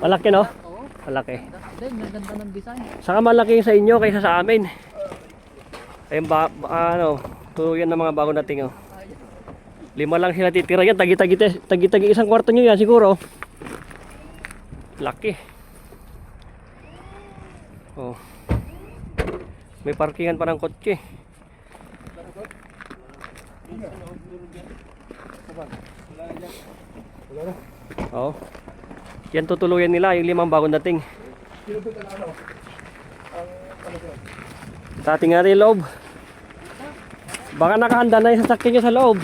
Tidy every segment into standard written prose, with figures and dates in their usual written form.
Malaki, no? Malaki. Ganda ng design. Saka malaki sa inyo kaysa sa amin. Ayun ano, tuluyan ng mga bago nating, oh. 5 lang sila titira yan. Tagi-tagi isang kwarto nyo yan siguro. Laki. Oh. May parkingan pa ng kotse. Oh. Yan tutuluyan nila yung 5 bagong dating. Sa ating nga loob. Baka nakahanda na yung sasakyan nyo sa loob.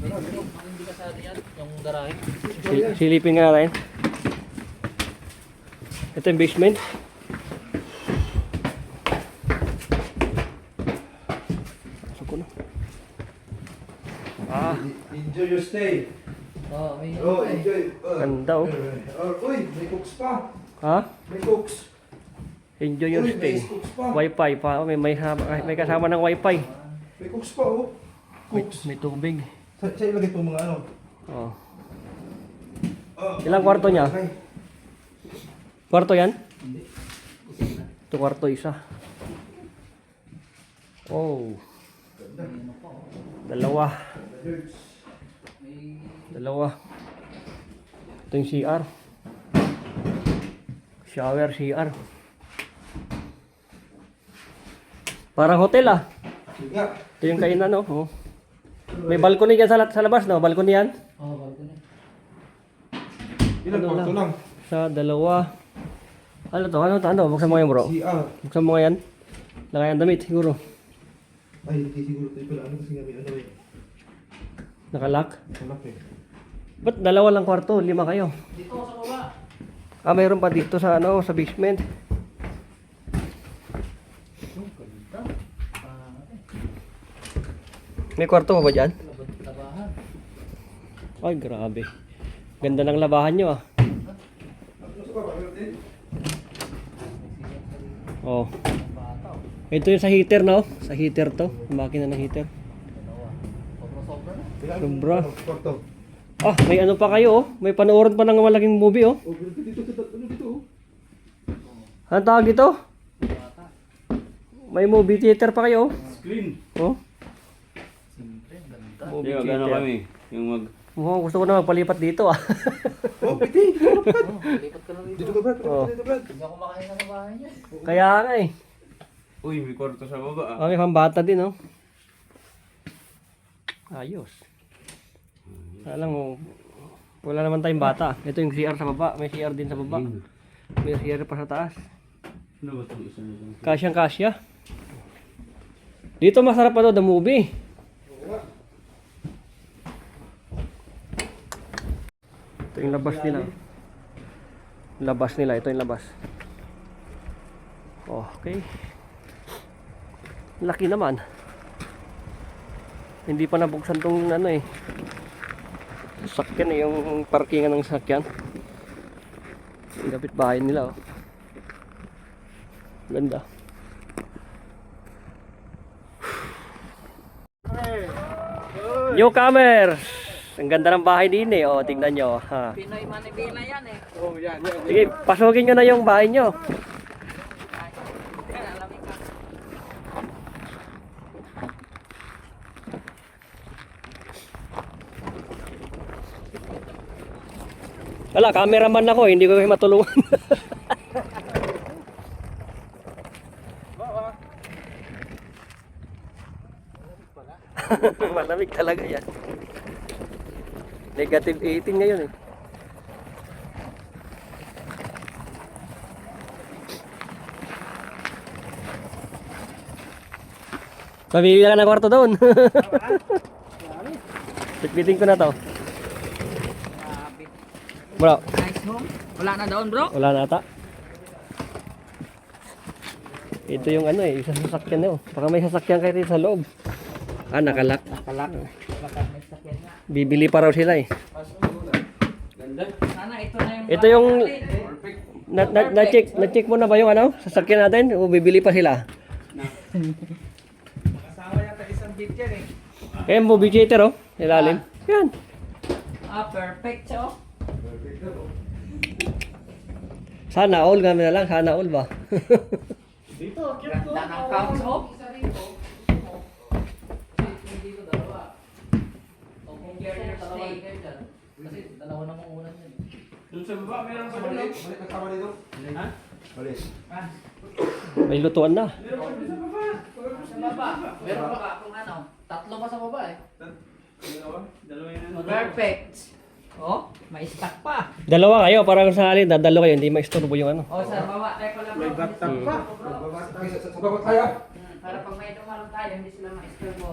Hindi ka sa yan, yung garahe. Silipin nga rin. Ito yung basement. Pasok ko na. Enjoy your stay. Oh, may Enjoy. Ganda, oh. Uy, may cooks pa. Ha? May cooks. Enjoy your Uy, stay. may cooks pa. Wi-Fi pa. Oh, may kasama ng Wi-Fi. May cooks pa, oh. Cooks. May tubig. Sa ilagay po mga ano. Oh. Ilang kwarto niya? Kwarto yan? Ito kwarto isa. Oh. Dalawa. Ito yung CR. Shower CR. Parang hotel, ah. Ito yung kainan, oh. May balcony dyan sa labas, no? Balcony yan? Oh, balcony. Ilang kwarto lang? Sa dalawa. Ano to? Buksan mo yan, bro. CR. Buksan mo yan. Lagay ang damit, siguro. Ay, hindi siguro ito pala. Ano kasi nga may ano eh. Nakalock. Malak eh. Ba't 2 lang kwarto? 5 kayo. Dito sa baba. Ah, mayroon pa dito sa sa basement. May kwarto pa ba dyan? Labahan. Ay, grabe. Ganda ng labahan nyo, ah. Oh. Ito yung sa heater, no? Sa heater to. Makina ng heater. Sobra. Kwarto. Ah, may ano pa kayo, oh. May panoorin pa ng malaking movie, oh. Oh, dito. Anong tawag dito? May movie theater pa kayo, oh. Screen. Oh. Siyempre, ganda. Movie Yung theater. kami, yung mag... Oh, gusto ko na magpalipat dito, ah. Oh, piti. Lipat ka na rito. Dito ka, Brad. Oh. Dito, Brad. Hindi ako makahinga sa bahay niya. Kaya nga, eh. Uy, may kwarto sa baba ah. Oh, may pambata din, oh. Ayos. Alam mo, wala naman tayong bata. Ito yung CR sa baba. May CR din sa baba. May CR pa sa taas. Ano ba itong isa nito? Kasyang kasya. Dito masarap pa to, the movie. Ito yung labas nila. Labas nila. Ito yung labas. Okay. Laki naman. Hindi pa nabuksan tong ano eh. Sakyan eh, yung parkingan ng sakyan. Yung kapit bahay nila, oh. Ganda. Newcomers! Ang ganda ng bahay din eh, oh, tingnan nyo, ha. Pinoy Manibela yan eh. Oh, yan. Sige, pasukin nyo na yung bahay nyo. Yan, alamig ka. Wala, cameraman ako, hindi ko kayo matulungan. Malamig talaga yan. Negative 18 ngayon eh. Pamili ka ng kwarto doon. Pitpitin ko na to. Grabe. Bro, Nice home. Wala na doon bro. wala na ata. Ito yung ano eh, isang sasakyan eh. Baka may sasakyan kayo dito sa loob. Ah, nakalak. Nakalak. Baka may sakyan nga. Bibili pa raw sila eh. Sana ito na yung... Ito yung na-check mo na ba yung ano? Sasakyan natin? O bibili pa sila? Kasama yata isang bit yan eh. Eh, movie theater oh. Ilalim. Yan. perfect oh. Sana all kami na lang, sana all ba? Ganda ng couch oh. Doon sa baba, meron pa doon. Balik ang tama dito. Ha? Balik. May lutuan na. Meron pa doon sa baba. Sa baba. Meron pa kung ano. Tatlo pa sa baba eh. Dalawa yun. Perfect. Oh, may stock pa. Dalawa kayo, parang sa alin, dadalo kayo, hindi maistorbo yung ano. Oh, sa baba. Teka lang bro. May bathtub pa. Sa baba tayo. Para pag may dumalong tayo, hindi sila ma-istorbo.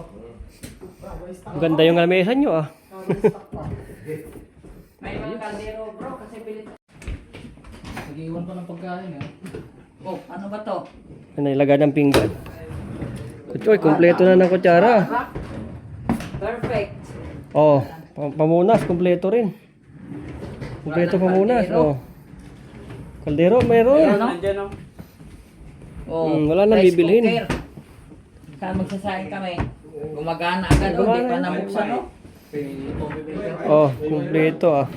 Ganda yung lamesa nyo ah. May mga kaldero bro, kasi pilit. Nag-iwan pa ng pagkain eh. Oh, ano ba to? Ano, ilagay ng pinggan. Uy, kompleto na ng kutsara. Perfect. Oh, pamunas, kompleto rin. Kompleto pamunas, oh. Kaldero, mayroon. Ayan, no? Nandiyan oh. Oh, wala nang rice bibilhin. cooker. Saan magsasahin kami? Gumagana agad, oh, di pa nabuksan, no? Oh, kompleto ah.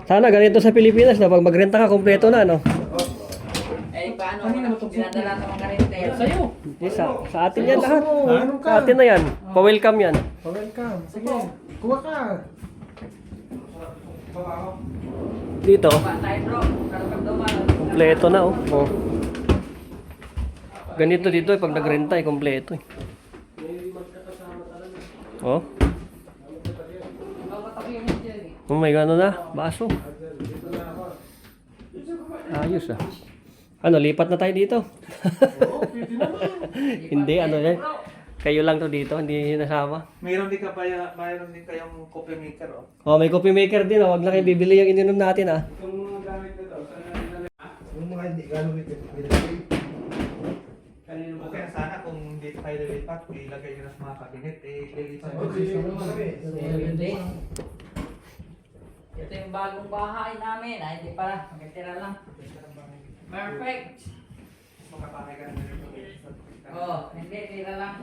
Sana ganito sa Pilipinas na pag magrenta ka, kompleto na, no? Eh, paano dinadala ng mga renter? Sa'yo. Hindi, sa atin yan lahat. Sa atin na yan. Pa-welcome yan. Welcome. Sige. Kuha ka. Dito, Pa tayo bro, karapag dumaan. kompleto na, oh. Oh. Ganito dito, pag nagrenta, kompleto eh. Oh. Oh my God, ano na? Baso. Ayos ah. Ano, lipat na tayo dito? Hindi, ano yan. Kayo lang to dito, hindi nasama. Mayroon din kayong coffee maker, oh. Oh, may coffee maker din, oh. Wag na kayo bibili yung ininom natin ah. Itong mga gamit na daw. Sana nila. Yung mga hindi gano'n ito. Kanino ba? Okay na sana kung dito tayo lilipat, ilagay nyo na sa mga kabinet, lilipat. Hindi. Ito yung bagong bahay namin. Ay, hindi pala. Magkatira lang. Perfect. Makapakay ka na rin. Oh, hindi. Tira lang.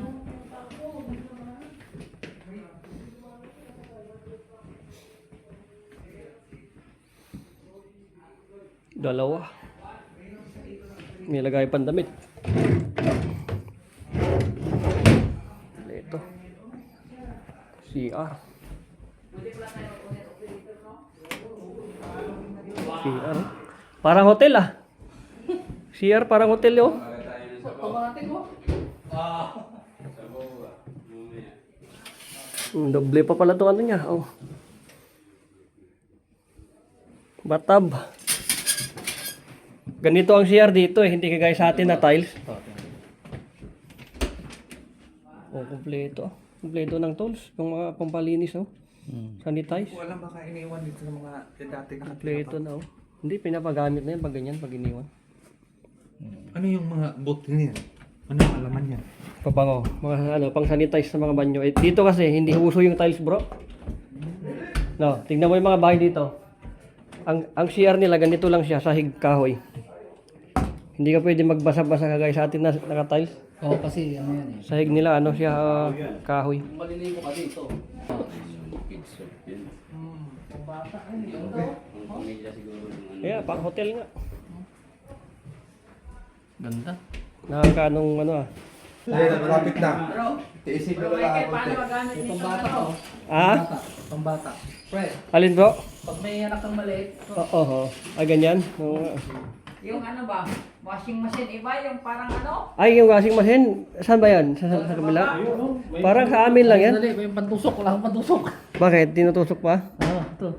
Dalawa. May lagay pang damit. Ito. CR. CR. Parang hotel ah. CR parang hotel oh. Automatic mo. Sa baba. Mamaya. Doble pa pala itong ano niya. Oh. Batab. Ganito ang CR dito eh. Hindi kagaya sa atin na tiles. Oh, kompleto. Kompleto ng tools. Yung mga pampalinis oh. Sanitize. Walang baka iniwan dito ng mga dati nakatira Kompleto na oh. Hindi, pinapagamit na yan pag ganyan, pag iniwan. Ano yung mga boot niya? Ano yung alaman niya? Pabango. Mga ano, pang sanitize sa mga banyo. Eh, dito kasi, hindi uso yung tiles bro. No, tingnan mo yung mga bahay dito. Ang CR nila, ganito lang siya, sahig kahoy. Hindi ka pwede magbasa-basa kagaya sa atin na naka-tiles. Oo, kasi ano yan eh. Sahig nila, ano siya, kahoy. Maliligo ka dito. Ang pamilya siguro. Yung ano. Kaya, pang hotel nga. Ganda. Nakakanong ano ah. Ayun, malapit na. Bro, Tiisin bro, Michael, paano magamit nito? Pambata ko. Ah? Pambata. Pre, Alin bro? pag may anak kang maliit, Oo. Ah, ganyan? Oo nga. Yung ano ba? Washing machine, iba yung parang ano? Ay, yung washing machine, saan ba yan? Sa kabila? Parang sa amin lang yan. dali, may pantusok, wala kang pantusok. Bakit? Tinutusok pa? Ito.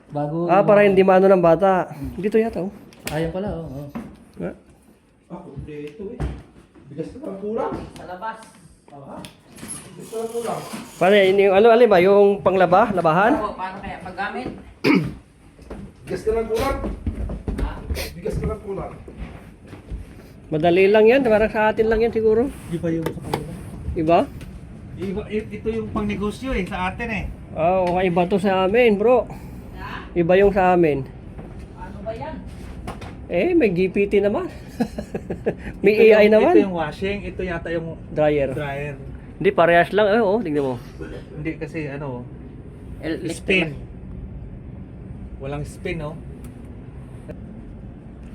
Bago. Ah, para hindi maano ng bata. Dito yata oh. Ayaw pala, oo. Ah. Ah, kompleto eh. Bigas na lang kulang. Sa labas. Bigas na lang kulang. Paano yan? Yung ano, alin ba? Yung panglaba? Labahan? Oo, paano kaya paggamit? Bigas na lang kulang. Ha? Bigas na lang kulang. Madali lang yan. Parang sa atin lang yan siguro. Di ba yung sa kanila? Iba? Ito yung pang negosyo eh, sa atin eh. Ah, okay, iba to sa amin bro. Ha? Iba yung sa amin. Ano ba yan? Eh, may GPT naman. May AI naman. Ito yung washing, ito yata yung Dryer. dryer. Hindi, parehas lang. Eh, oh, tingnan mo. Hindi kasi ano, Electric. spin. Walang spin, no?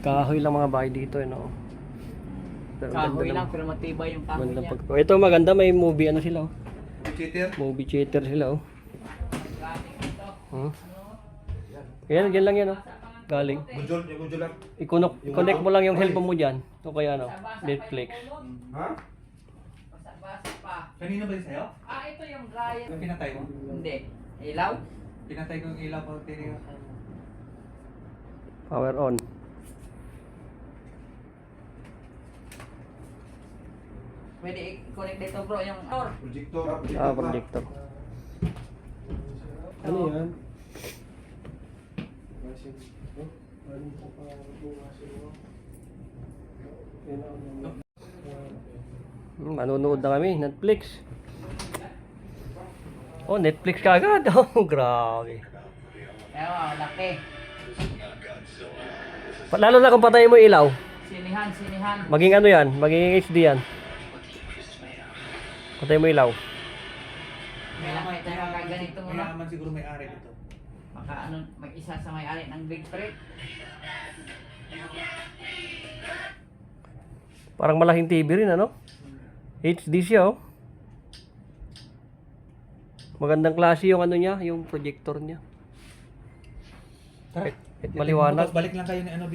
Kahoy lang mga bahay dito, no? Pero Kahoy ganda lang, pero matibay yung kahoy Maganda niya. ito maganda, may movie ano sila, oh. Cheater. Movie theater sila, oh. Gamit ito. Hmm? Yan lang yan, oh. Galing. Gunjol, yung gunjol lang. I-connect mo lang yung cellphone mo dyan. O kaya ano, Netflix. Ha? Basa-basa pa. Kanina ba yun sa'yo? Ito yung dryer. Yung pinatay mo? Hindi. Ilaw? Pinatay ko yung ilaw pag tinigil. Power on. Pwede i-connect dito bro yung door. Projector. Projector. Ano yan? Manonood na kami, Netflix. Oh, Netflix ka agad. Oh, grabe. Ewan, laki. Lalo na kung patayin mo yung ilaw. Sinihan. Maging ano yan, maging HD yan. Patayin mo yung ilaw. Kailangan tayo makaganito muna. Kailangan siguro may ari dito. Maka ano, mag-isa sa may-ari ng Big Trip. Parang malaking TV rin, ano? HD siya, oh. Magandang klase yung ano niya, yung projector niya. Tara. Maliwanag. Balik lang kayo ni ano dito.